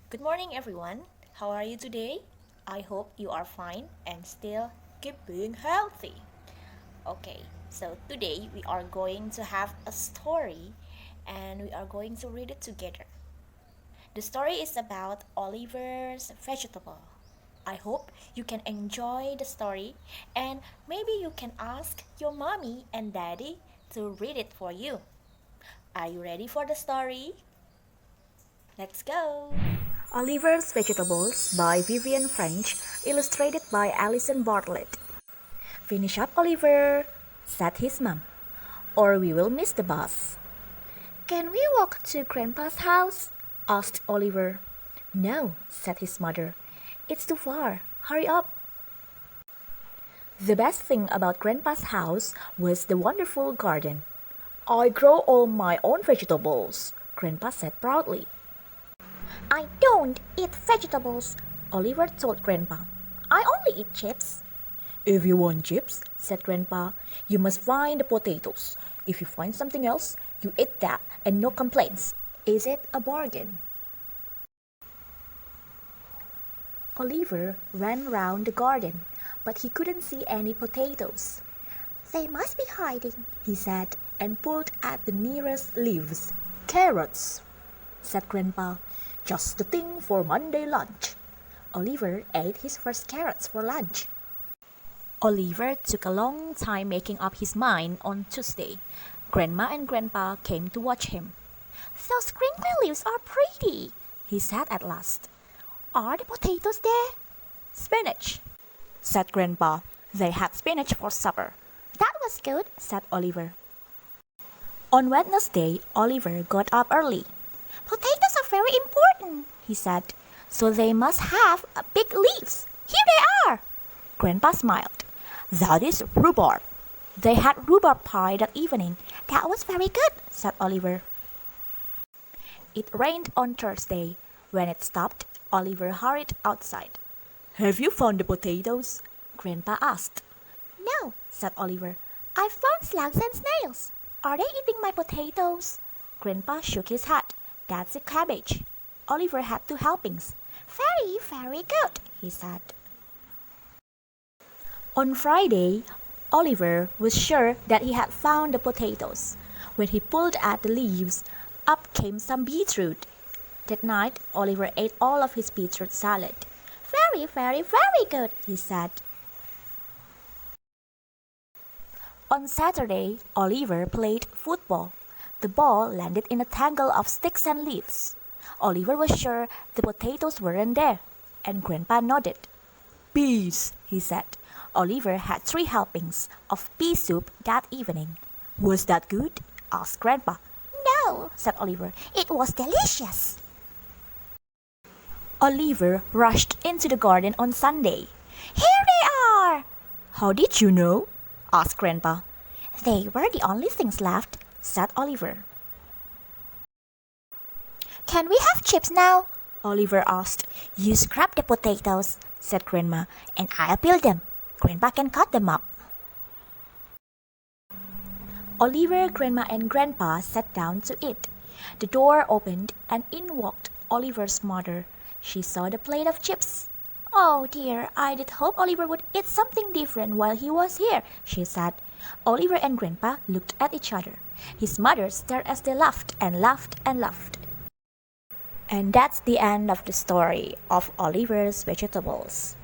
Good morning, everyone. How are you today? I hope you are fine and still keep being healthy. Okay, so today we are going to have a story and we are going to read it together. The story is about Oliver's vegetable. I hope you can enjoy the story and maybe you can ask your mommy and daddy to read it for you. Are you ready for the story? Let's go! Oliver's Vegetables by Vivian French, illustrated by Alison Bartlett. Finish up, Oliver, said his mom, or we will miss the bus. Can we walk to Grandpa's house? Asked Oliver. No, said his mother. It's too far. Hurry up. The best thing about Grandpa's house was the wonderful garden. I grow all my own vegetables, Grandpa said proudly. I don't eat vegetables, Oliver told Grandpa. I only eat chips. If you want chips, said Grandpa, you must find the potatoes. If you find something else, you eat that and no complaints. Is it a bargain? Oliver ran round the garden, but he couldn't see any potatoes. They must be hiding, he said, and pulled at the nearest leaves. Carrots, said Grandpa. Just the thing for Monday lunch. Oliver ate his first carrots for lunch. Oliver took a long time making up his mind on Tuesday. Grandma and Grandpa came to watch him. Those crinkly leaves are pretty, he said at last. Are the potatoes there? Spinach, said Grandpa. They had spinach for supper. That was good, said Oliver. On Wednesday, Oliver got up early. Potatoes are very important, he said, so they must have big leaves. Here they are! Grandpa smiled. That is rhubarb. They had rhubarb pie that evening. That was very good, said Oliver. It rained on Thursday. When it stopped, Oliver hurried outside. Have you found the potatoes? Grandpa asked. No, said Oliver. I found slugs and snails. Are they eating my potatoes? Grandpa shook his head. That's a cabbage. Oliver had 2 helpings. Very good, he said. On Friday, Oliver was sure that he had found the potatoes. When he pulled at the leaves, up came some beetroot. That night, Oliver ate all of his beetroot salad. Very good, he said. On Saturday, Oliver played football. The ball landed in a tangle of sticks and leaves. Oliver was sure the potatoes weren't there, and Grandpa nodded. Peas, he said. Oliver had 3 helpings of pea soup that evening. Was that good? Asked Grandpa. No, said Oliver. It was delicious. Oliver rushed into the garden on Sunday. Here they are! How did you know? Asked Grandpa. They were the only things left, said Oliver. Can we have chips now? Oliver asked. You scrap the potatoes, said Grandma, and I'll peel them. Grandpa can cut them up. Oliver, Grandma, and Grandpa sat down to eat. The door opened and in walked Oliver's mother. She saw the plate of chips. Oh dear, I did hope Oliver would eat something different while he was here, she said. Oliver and Grandpa looked at each other. His mother stared as they laughed and laughed and laughed. And that's the end of the story of Oliver's Vegetables.